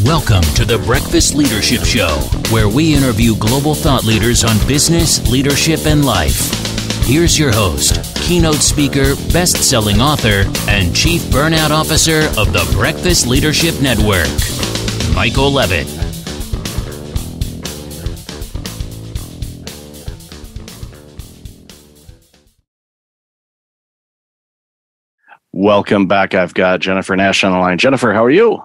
Welcome to the Breakfast Leadership Show, where we interview global thought leaders on business, leadership, and life. Here's your host, keynote speaker, best-selling author, and chief burnout officer of the Breakfast Leadership Network, Michael Levitt. Welcome back. I've got Jennifer Nash on the line. Jennifer, how are you?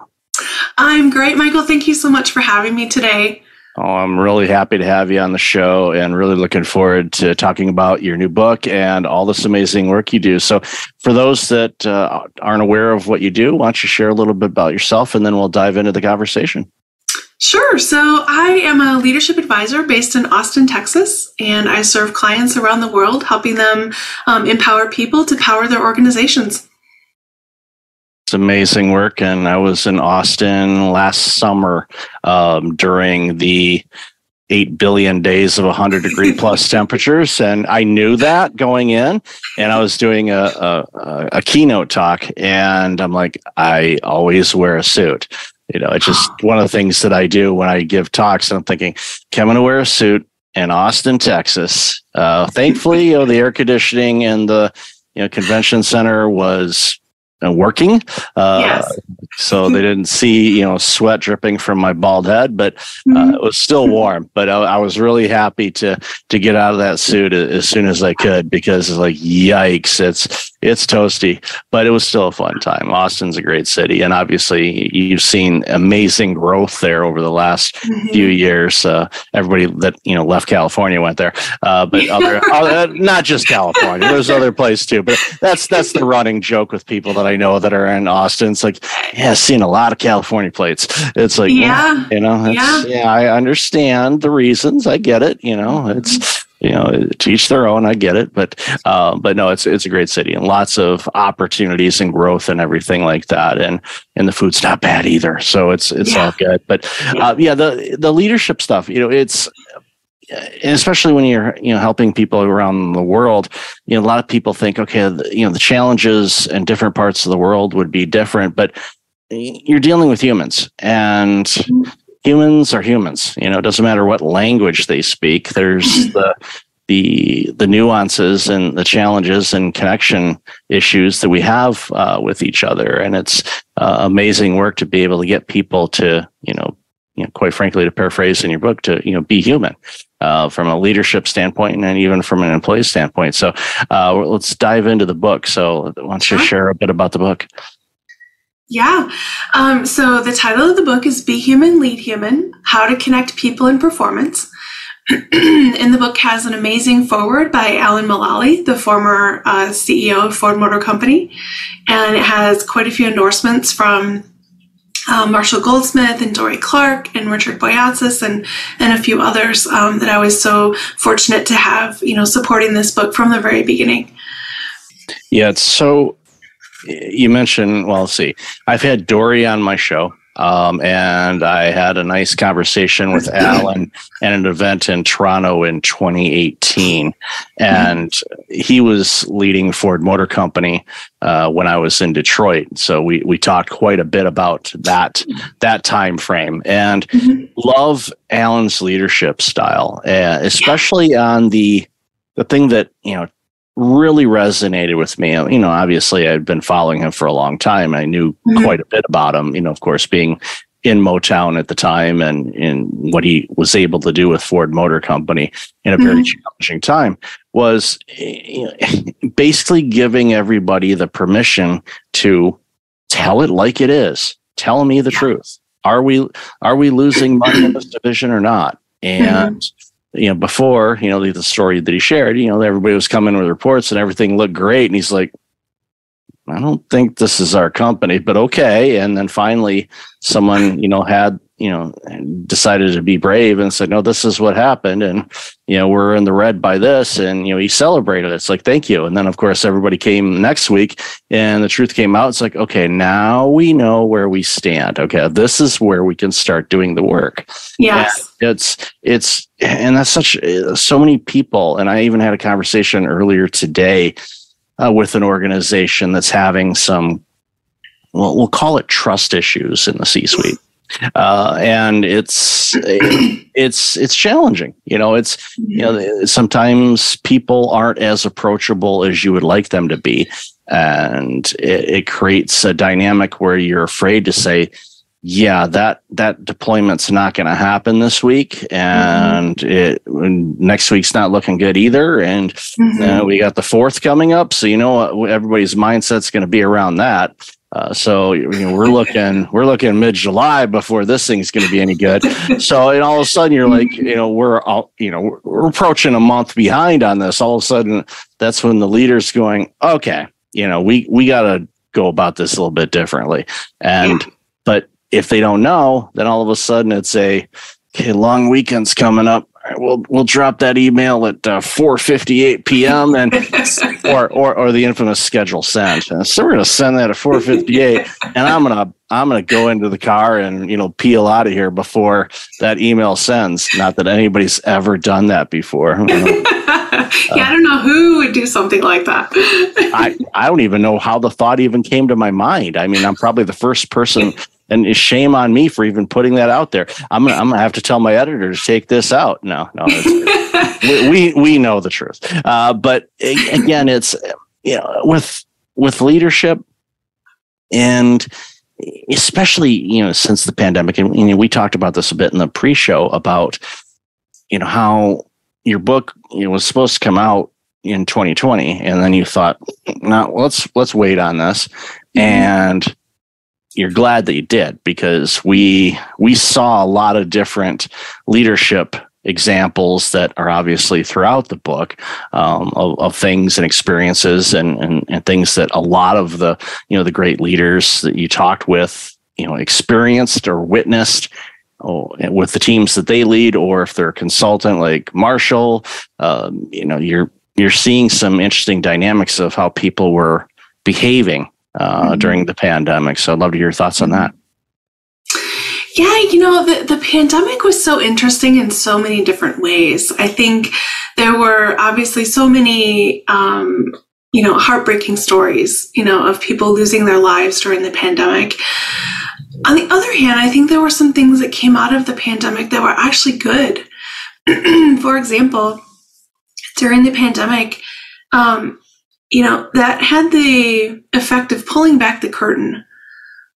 I'm great, Michael. Thank you so much for having me today. Oh, I'm really happy to have you on the show and really looking forward to talking about your new book and all this amazing work you do. So for those that aren't aware of what you do, why don't you share a little bit about yourself and then we'll dive into the conversation. Sure. So I am a leadership advisor based in Austin, Texas, and I serve clients around the world, helping them empower people to power their organizations. It's amazing work. And I was in Austin last summer during the 8 billion days of 100-degree plus temperatures. And I knew that going in, and I was doing a keynote talk, and I'm like, I always wear a suit. You know, it's just one of the things that I do when I give talks. And I'm thinking, okay, I'm going to wear a suit in Austin, Texas. Thankfully, the air conditioning in the convention center was working. Yes. So they didn't see, sweat dripping from my bald head, but it was still warm. But I was really happy to get out of that suit as soon as I could, because it's like, yikes, it's toasty, but it was still a fun time. Austin's a great city. And obviously you've seen amazing growth there over the last few years. Everybody that, left California went there, but not just California, there's other places too, but that's the running joke with people that I know that are in Austin. It's like, yeah, seeing a lot of California plates. It's like, I understand the reasons. I get it. It's, to each their own. I get it. But no, it's a great city and lots of opportunities and growth and everything like that. And the food's not bad either. So it's all good. But the leadership stuff, it's, and especially when you're, helping people around the world, a lot of people think, okay, the challenges in different parts of the world would be different, but you're dealing with humans, and humans are humans. It doesn't matter what language they speak. There's the nuances and the challenges and connection issues that we have with each other. And it's amazing work to be able to get people to, quite frankly, to paraphrase in your book, to, be human. From a leadership standpoint and even from an employee standpoint. So let's dive into the book. So why don't you share a bit about the book? Yeah. So the title of the book is Be Human, Lead Human: How to Connect People and Performance. And the book has an amazing foreword by Alan Mulally, the former CEO of Ford Motor Company. And it has quite a few endorsements from Marshall Goldsmith and Dory Clark and Richard Boyatzis and a few others that I was so fortunate to have, supporting this book from the very beginning. Yeah, it's so, you mentioned, well, let's see, I've had Dory on my show. And I had a nice conversation with Alan at an event in Toronto in 2018. And he was leading Ford Motor Company when I was in Detroit. So we talked quite a bit about that time frame, and love Alan's leadership style, especially on the thing that, really resonated with me. Obviously I'd been following him for a long time. I knew quite a bit about him, of course, being in Motown at the time and what he was able to do with Ford Motor Company in a very challenging time was basically giving everybody the permission to tell it like it is. Tell me the truth. Are we losing money in this division or not? And before, the story that he shared, everybody was coming with reports and everything looked great. And he's like, I don't think this is our company, but okay. And then finally someone, had, decided to be brave and said, no, this is what happened. And, we're in the red by this. And, he celebrated it. It's like, thank you. And then of course, everybody came next week and the truth came out. It's like, okay, now we know where we stand. Okay. This is where we can start doing the work. Yes. And that's so many people. And I even had a conversation earlier today with an organization that's having some, well, we'll call it trust issues in the C-suite. And it's challenging. Sometimes people aren't as approachable as you would like them to be, and it creates a dynamic where you're afraid to say, yeah, that deployment's not going to happen this week, and next week's not looking good either, and we got the 4th coming up, so everybody's mindset's going to be around that. So we're looking mid-July before this thing's going to be any good. So and all of a sudden you're like, we're approaching a month behind on this. All of a sudden, that's when the leader's going, okay, we got to go about this a little bit differently, but if they don't know, then all of a sudden it's long weekend's coming up. All right, we'll drop that email at 4:58 p.m. and or the infamous schedule send. So we're gonna send that at 4:58, and I'm gonna go into the car and peel out of here before that email sends. Not that anybody's ever done that before. I don't know who would do something like that. I don't even know how the thought even came to my mind. I mean, I'm probably the first person. And shame on me for even putting that out there. I'm gonna have to tell my editor to take this out. No, we know the truth. But again, it's with leadership, and especially since the pandemic, and we talked about this a bit in the pre-show about how your book was supposed to come out in 2020, and then you thought, no, let's wait on this, and you're glad that you did, because we saw a lot of different leadership examples that are obviously throughout the book, of things and experiences and things that a lot of the the great leaders that you talked with experienced or witnessed with the teams that they lead, or if they're a consultant like Marshall, you're seeing some interesting dynamics of how people were behaving during the pandemic. So I'd love to hear your thoughts on that. Yeah, the pandemic was so interesting in so many different ways. I think there were obviously so many, heartbreaking stories, of people losing their lives during the pandemic. On the other hand, I think there were some things that came out of the pandemic that were actually good. For example, during the pandemic, that had the effect of pulling back the curtain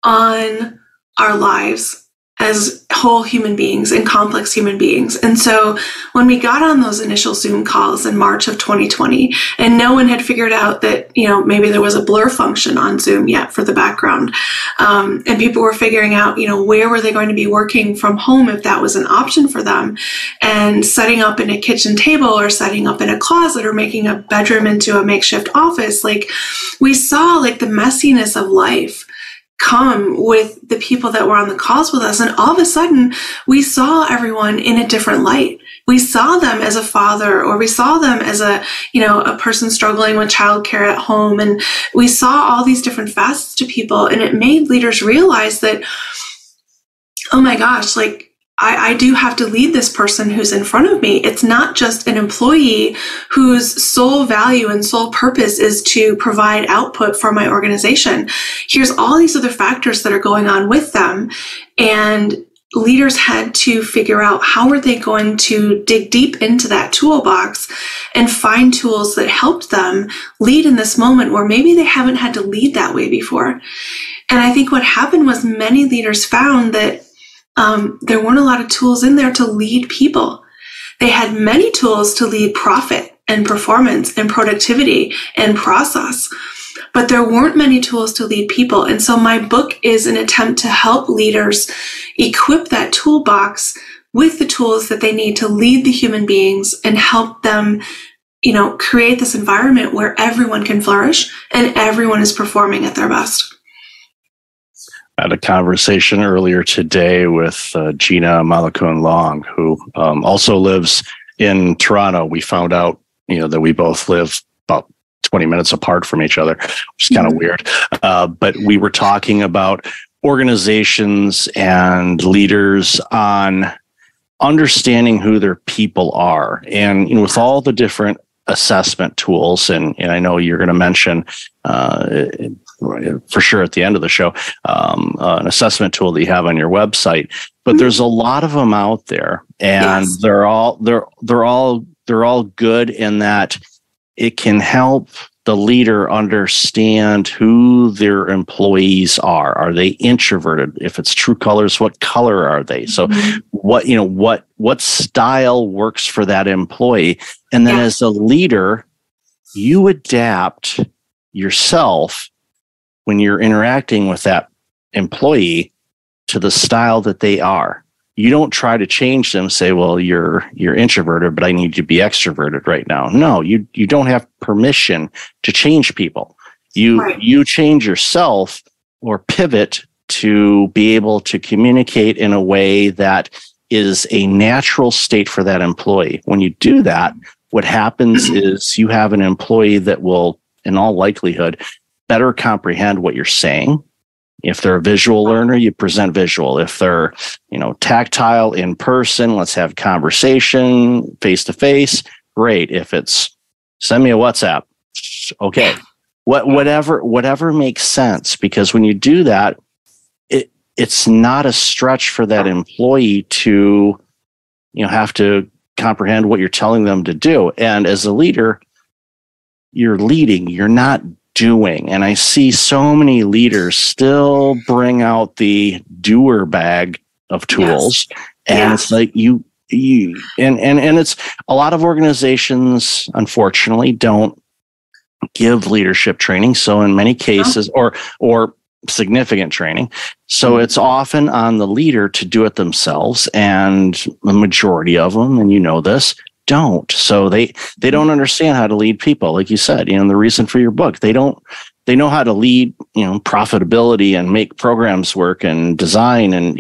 on our lives as whole human beings and complex human beings. And so when we got on those initial Zoom calls in March of 2020, and no one had figured out that, maybe there was a blur function on Zoom yet for the background, and people were figuring out, where were they going to be working from home if that was an option for them, and setting up in a kitchen table or setting up in a closet or making a bedroom into a makeshift office. Like, we saw the messiness of life come with the people that were on the calls with us. And all of a sudden, we saw everyone in a different light. We saw them as a father, or we saw them as a person struggling with childcare at home. And we saw all these different facets to people. And it made leaders realize that, oh my gosh, I do have to lead this person who's in front of me. It's not just an employee whose sole value and sole purpose is to provide output for my organization. Here's all these other factors that are going on with them. And leaders had to figure out how are they going to dig deep into that toolbox and find tools that helped them lead in this moment where maybe they haven't had to lead that way before. And I think what happened was many leaders found that there weren't a lot of tools in there to lead people. They had many tools to lead profit and performance and productivity and process, but there weren't many tools to lead people. And so my book is an attempt to help leaders equip that toolbox with the tools that they need to lead the human beings and help them, create this environment where everyone can flourish and everyone is performing at their best. I had a conversation earlier today with Gina Malakun Long, who also lives in Toronto. We found out, that we both live about 20 minutes apart from each other, which is kind of weird. But we were talking about organizations and leaders on understanding who their people are. And with all the different assessment tools, and I know you're going to mention for sure at the end of the show, an assessment tool that you have on your website. But there's a lot of them out there, and Yes. they're all good in that it can help the leader understand who their employees are. Are they introverted? If it's true colors, what color are they? So what style works for that employee? And then as a leader, you adapt yourself when you're interacting with that employee to the style that they are. You don't try to change them, say, well, you're introverted, but I need you to be extroverted right now. No, you don't have permission to change people. You change yourself or pivot to be able to communicate in a way that is a natural state for that employee. When you do that, what happens is you have an employee that will, in all likelihood, better comprehend what you're saying. If they're a visual learner, you present visual. If they're, tactile in person, let's have conversation face to face. Great. If it's send me a WhatsApp, okay. Whatever makes sense, because when you do that, it's not a stretch for that employee to, have to comprehend what you're telling them to do. And as a leader, you're leading, you're not doing. And I see so many leaders still bring out the doer bag of tools. Yes. And it's like and it's a lot of organizations, unfortunately, don't give leadership training. So in many cases, or significant training. So it's often on the leader to do it themselves. And the majority of them, and this, don't. So they don't understand how to lead people. Like you said, the reason for your book, they know how to lead, profitability and make programs work and design and,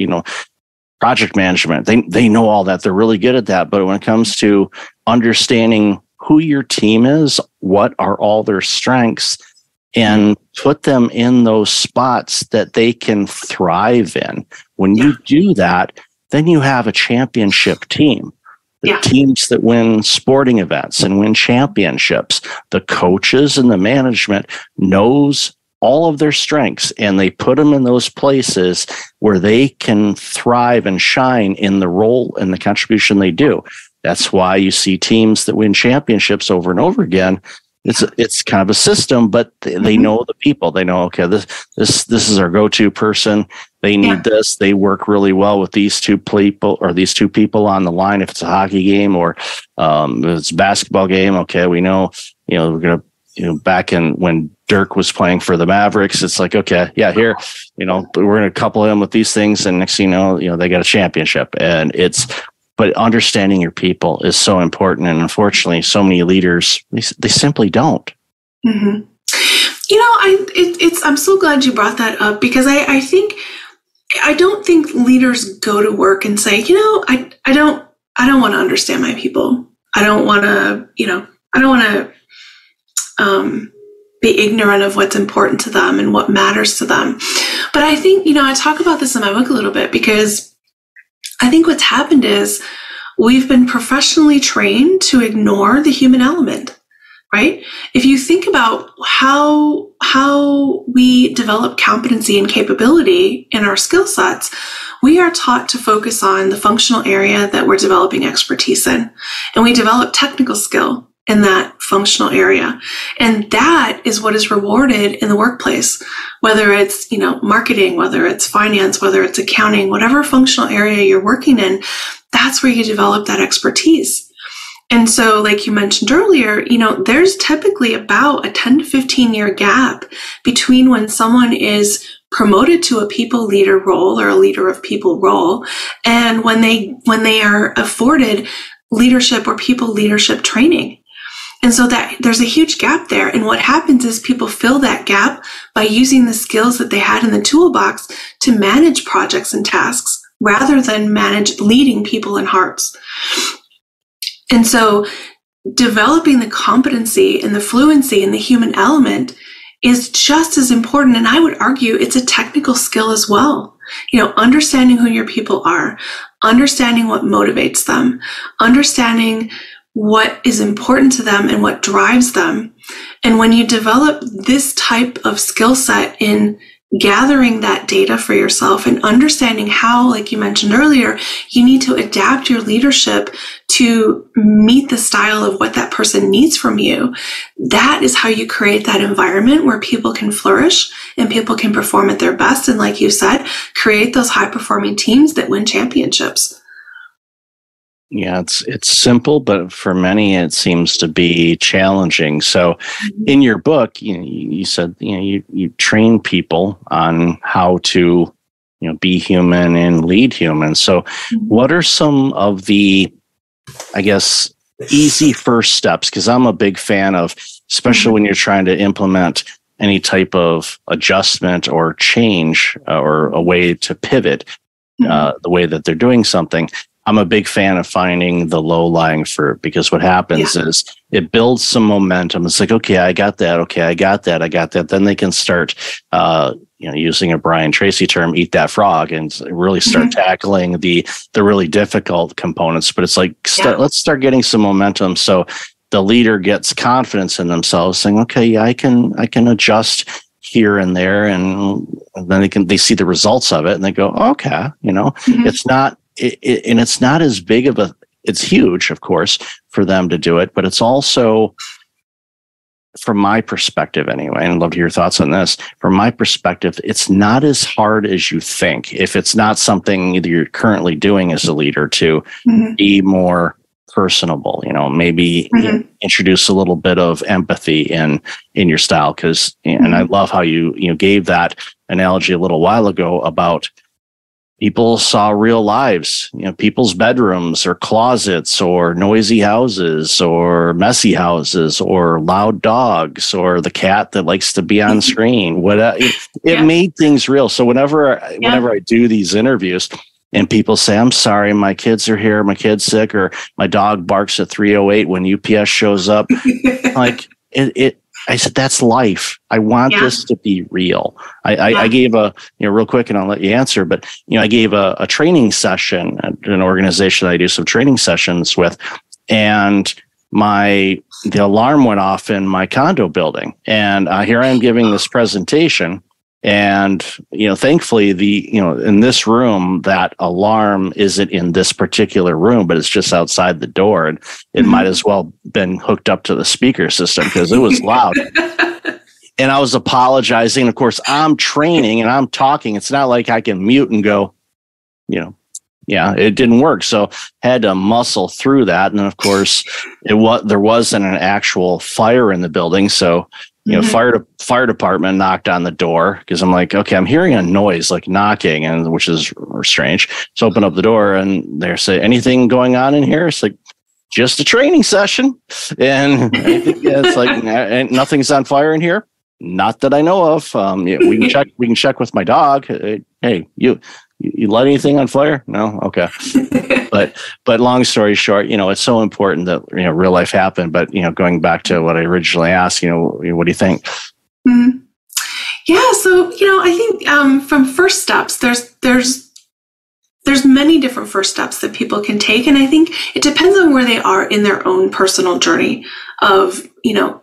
project management. They know all that. They're really good at that. But when it comes to understanding who your team is, what are all their strengths, and put them in those spots that they can thrive in. When you do that, then you have a championship team. The teams that win sporting events and win championships, the coaches and the management knows all of their strengths, and they put them in those places where they can thrive and shine in the role and the contribution they do. That's why you see teams that win championships over and over again. It's kind of a system, but they know the people. They know, okay, this is our go-to person. They need this. They work really well with these two people on the line. If it's a hockey game or if it's a basketball game, okay, we know, we're gonna, back in when Dirk was playing for the Mavericks, it's like, okay, here, we're gonna couple him with these things, and next thing you know, they got a championship. But understanding your people is so important. And unfortunately, so many leaders, they simply don't. Mm-hmm. I'm so glad you brought that up, because I don't think leaders go to work and say, I don't want to understand my people. I don't want to, be ignorant of what's important to them and what matters to them. But I think, I talk about this in my book a little bit, because I think what's happened is we've been professionally trained to ignore the human element, right? If you think about how we develop competency and capability in our skill sets, we are taught to focus on the functional area that we're developing expertise in. And we develop technical skill in that functional area. And that is what is rewarded in the workplace, whether it's, marketing, whether it's finance, whether it's accounting, whatever functional area you're working in, that's where you develop that expertise. And so, like you mentioned earlier, there's typically about a 10 to 15 year gap between when someone is promoted to a people leader role or a leader of people role and when they are afforded leadership or people leadership training. And so that there's a huge gap there. And what happens is people fill that gap by using the skills that they had in the toolbox to manage projects and tasks rather than manage leading people and hearts. And so developing the competency and the fluency and the human element is just as important. And I would argue it's a technical skill as well. Understanding who your people are, understanding what motivates them, understanding what is important to them and what drives them, And when you develop this type of skill set in gathering that data for yourself and understanding how, like you mentioned earlier, you need to adapt your leadership to meet the style of what that person needs from you, that is how you create that environment where people can flourish and people can perform at their best. And like you said, create those high-performing teams that win championships. Yeah, it's simple, but for many it seems to be challenging. So, in your book, you said you train people on how to be human and lead humans. So, what are some of the, I guess, easy first steps? Because I'm a big fan of, especially when you're trying to implement any type of adjustment or change or a way to pivot the way that they're doing something. I'm a big fan of finding the low-lying fruit, because what happens is it builds some momentum. It's like, okay, I got that. Okay, I got that. Then they can start, using a Brian Tracy term, eat that frog, and really start tackling the really difficult components. But it's like, let's start getting some momentum. So the leader gets confidence in themselves, saying, okay, yeah, I can adjust here and there. And then they see the results of it and they go, okay, it's not, and it's not as big of it's huge, of course, for them to do it, but it's also, from my perspective anyway, and I'd love to hear your thoughts on this, from my perspective, it's not as hard as you think. If it's not something either you're currently doing as a leader to be more personable, maybe introduce a little bit of empathy in your style. Because, and I love how you gave that analogy a little while ago about people saw real lives, people's bedrooms or closets or noisy houses or messy houses or loud dogs or the cat that likes to be on screen. It made things real. So whenever I do these interviews and people say, I'm sorry, my kids are here, my kid's sick, or my dog barks at 3:08 when UPS shows up, like I said, that's life. I want this to be real. I gave real quick, and I'll let you answer, but, I gave a training session at an organization that I do some training sessions with, and the alarm went off in my condo building. And here I am giving this presentation. And, thankfully in this room, that alarm isn't in this particular room, but it's just outside the door. And it might as well been hooked up to the speaker system because it was loud. And I was apologizing. Of course, I'm training and I'm talking. It's not like I can mute and go, it didn't work. So had to muscle through that. And of course, there wasn't an actual fire in the building. So fire department knocked on the door because I'm like, okay, I'm hearing a noise like knocking, and which is strange. So open up the door and they say, anything going on in here? It's like, just a training session. And I think it's like, nothing's on fire in here. Not that I know of. We can check. We can check with my dog. Hey, you light anything on fire? No. Okay. But long story short, it's so important that real life happened. But going back to what I originally asked, what do you think? Mm-hmm. Yeah. So I think from first steps, there's many different first steps that people can take, and I think it depends on where they are in their own personal journey of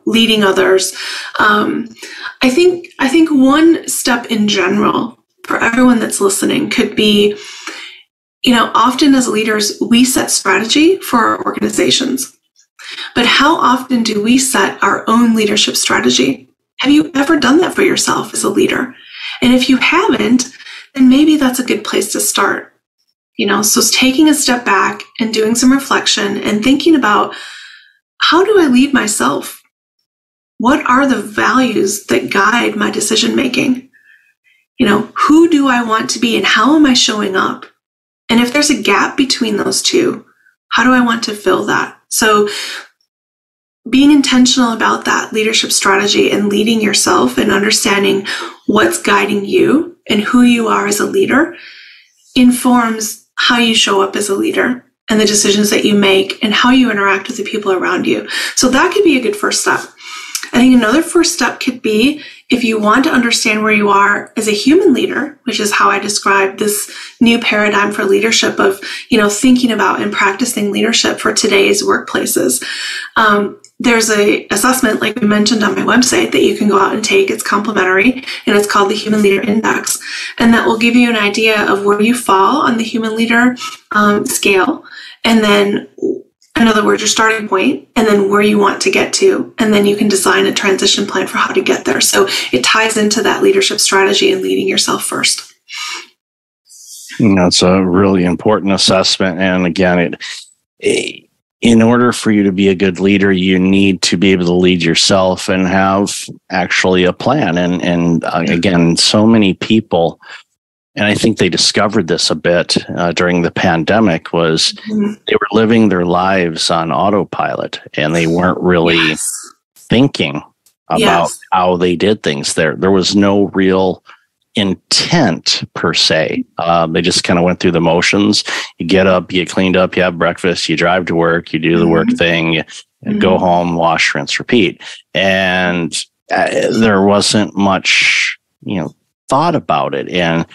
leading others. I think one step in general for everyone that's listening could be, often as leaders, we set strategy for our organizations. But how often do we set our own leadership strategy? Have you ever done that for yourself as a leader? And if you haven't, then maybe that's a good place to start. So it's taking a step back and doing some reflection and thinking about, how do I lead myself? What are the values that guide my decision making? Who do I want to be and how am I showing up? And if there's a gap between those two, how do I want to fill that? So being intentional about that leadership strategy and leading yourself and understanding what's guiding you and who you are as a leader informs how you show up as a leader and the decisions that you make and how you interact with the people around you. So that could be a good first step. I think another first step could be, if you want to understand where you are as a human leader, which is how I describe this new paradigm for leadership of, thinking about and practicing leadership for today's workplaces, there's a assessment, like we mentioned on my website, that you can go out and take. It's complimentary, and it's called the Human Leader Index. And that will give you an idea of where you fall on the human leader scale. And then, in other words, your starting point, and then where you want to get to. And then you can design a transition plan for how to get there. So it ties into that leadership strategy and leading yourself first. It's a really important assessment. And again, in order for you to be a good leader, you need to be able to lead yourself and have actually a plan. And again, so many people, and I think they discovered this a bit during the pandemic, was they were living their lives on autopilot, and they weren't really thinking about how they did things. There was no real intent per se. They just kind of went through the motions. You get up, you get cleaned up, you have breakfast, you drive to work, you do the work thing, you go home, wash, rinse, repeat. And there wasn't much, thought about it. And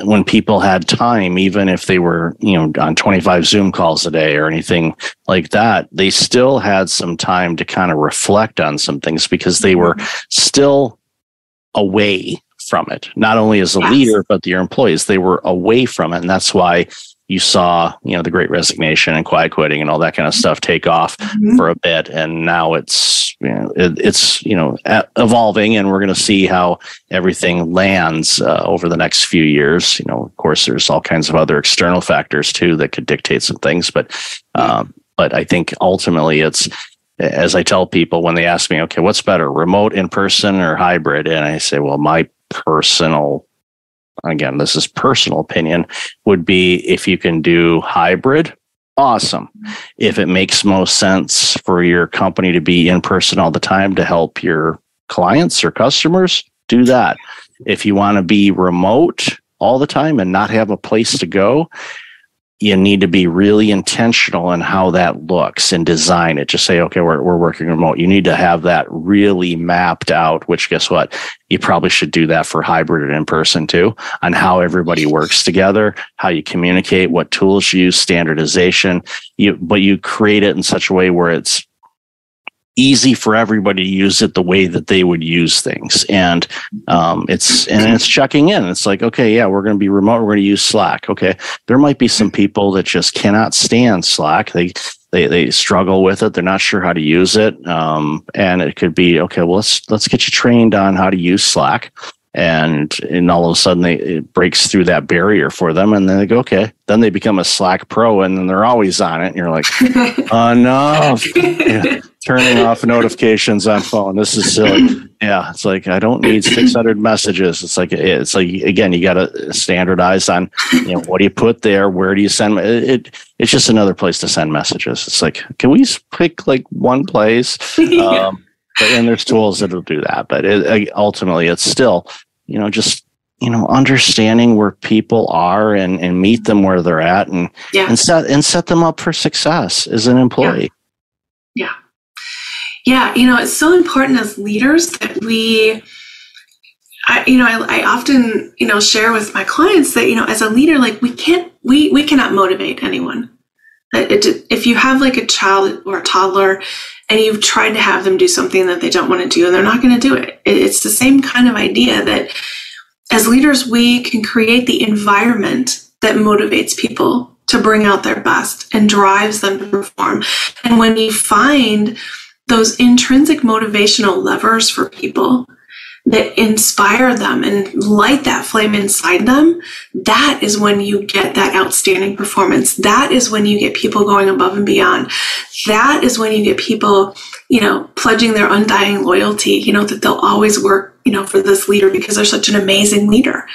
when people had time, even if they were, on 25 Zoom calls a day or anything like that, they still had some time to kind of reflect on some things because they were still away from it. Not only as a leader, but your employees, they were away from it. And that's why you saw, the Great Resignation and quiet quitting and all that kind of stuff take off for a bit. And now it's evolving, and we're going to see how everything lands over the next few years. Of course, there's all kinds of other external factors too that could dictate some things. But I think ultimately it's, as I tell people when they ask me, okay, what's better, remote, in person, or hybrid? And I say, well, my personal, again, this is personal opinion, would be if you can do hybrid, awesome. If it makes most sense for your company to be in person all the time to help your clients or customers, do that. If you want to be remote all the time and not have a place to go, you need to be really intentional in how that looks and design it. Just say, okay, we're working remote. You need to have that really mapped out, which guess what? You probably should do that for hybrid and in person too, on how everybody works together, how you communicate, what tools you use, standardization. But you create it in such a way where it's easy for everybody to use it the way that they would use things. And it's checking in. It's like, okay, yeah, we're going to be remote. We're going to use Slack. Okay. There might be some people that just cannot stand Slack. They struggle with it. They're not sure how to use it. And it could be, okay, well, let's get you trained on how to use Slack. And all of a sudden it breaks through that barrier for them. And then they go, okay, then they become a Slack pro, and then they're always on it. And you're like, oh no, turning off notifications on phone. This is silly. Yeah. It's like, I don't need 600 messages. It's like, again, you got to standardize on, what do you put there? Where do you send it? It's just another place to send messages. It's like, can we pick like one place? And there's tools that'll do that, but ultimately it's still, understanding where people are and meet them where they're at and set them up for success as an employee. Yeah. It's so important as leaders that I often, share with my clients that, as a leader, like we cannot motivate anyone. If you have like a child or a toddler and you've tried to have them do something that they don't want to do, and they're not going to do it. It's the same kind of idea that as leaders, we can create the environment that motivates people to bring out their best and drives them to perform. And when you find those intrinsic motivational levers for people that inspire them and light that flame inside them, that is when you get that outstanding performance. That is when you get people going above and beyond. That is when you get people, pledging their undying loyalty, that they'll always work, for this leader because they're such an amazing leader.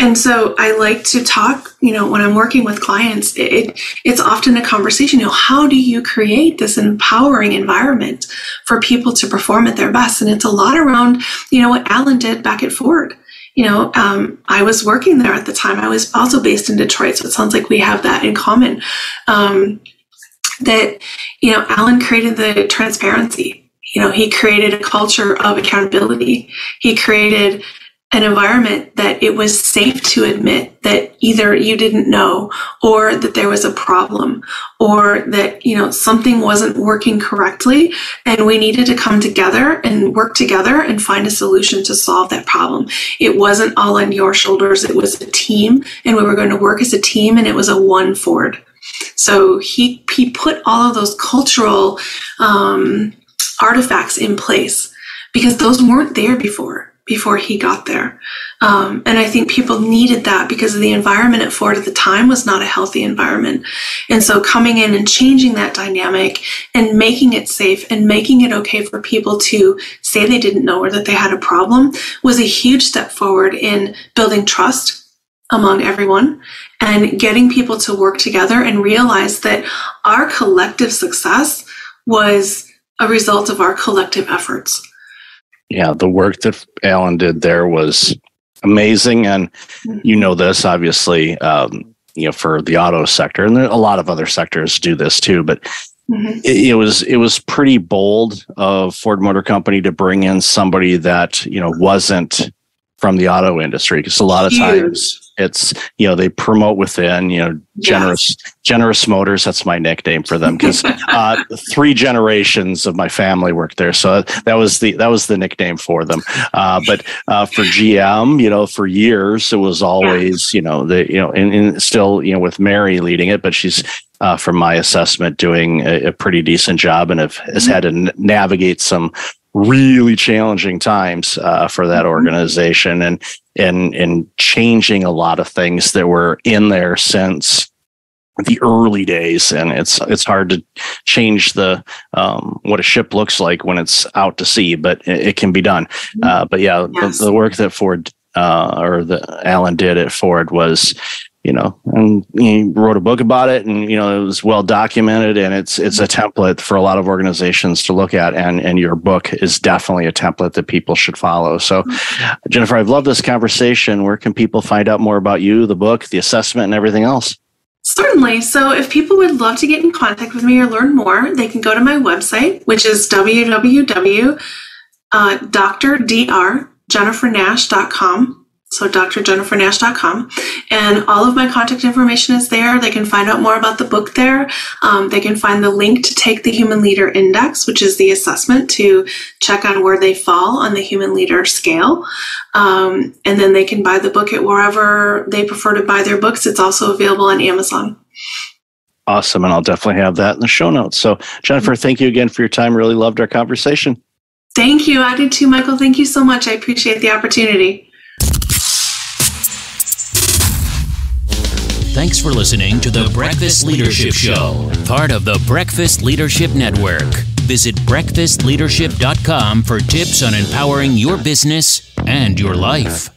And so I like to talk, when I'm working with clients, it's often a conversation, how do you create this empowering environment for people to perform at their best? And it's a lot around, what Alan did back at Ford. I was working there at the time. I was also based in Detroit, so it sounds like we have that in common. That, Alan created the transparency. He created a culture of accountability. He created an environment that it was safe to admit that either you didn't know, or that there was a problem, or that, something wasn't working correctly, and we needed to come together and work together and find a solution to solve that problem. It wasn't all on your shoulders. It was a team, and we were going to work as a team, and it was a one forward. So he put all of those cultural artifacts in place, because those weren't there before he got there. And I think people needed that, because the environment at Ford at the time was not a healthy environment. And so coming in and changing that dynamic and making it safe and making it okay for people to say they didn't know or that they had a problem was a huge step forward in building trust among everyone and getting people to work together and realize that our collective success was a result of our collective efforts. Yeah, the work that Alan did there was amazing. And you know this, obviously, for the auto sector, and a lot of other sectors do this too, but it was pretty bold of Ford Motor Company to bring in somebody that, wasn't from the auto industry, because a lot of times it's, they promote within, generous motors. That's my nickname for them, because 3 generations of my family worked there. So that was the nickname for them. But for GM, for years, it was always, and still, with Mary leading it, but she's, from my assessment, doing a pretty decent job, and has had to navigate some really challenging times for that organization, and changing a lot of things that were in there since the early days. And it's hard to change the what a ship looks like when it's out to sea, but it can be done. But yeah, yes. the work that Ford Alan did at Ford was, and he wrote a book about it, and, it was well documented, and it's a template for a lot of organizations to look at. And your book is definitely a template that people should follow. So, Jennifer, I've loved this conversation. Where can people find out more about you, the book, the assessment, and everything else? Certainly. So if people would love to get in contact with me or learn more, they can go to my website, which is www.drjennifernash.com. So drjennifernash.com, and all of my contact information is there. They can find out more about the book there. They can find the link to take the Human Leader Index, which is the assessment to check on where they fall on the Human Leader scale. And then they can buy the book at wherever they prefer to buy their books. It's also available on Amazon. Awesome. And I'll definitely have that in the show notes. So Jennifer, thank you again for your time. Really loved our conversation. Thank you. I did too, Michael. Thank you so much. I appreciate the opportunity. Thanks for listening to the Breakfast Leadership Show, part of the Breakfast Leadership Network. Visit breakfastleadership.com for tips on empowering your business and your life.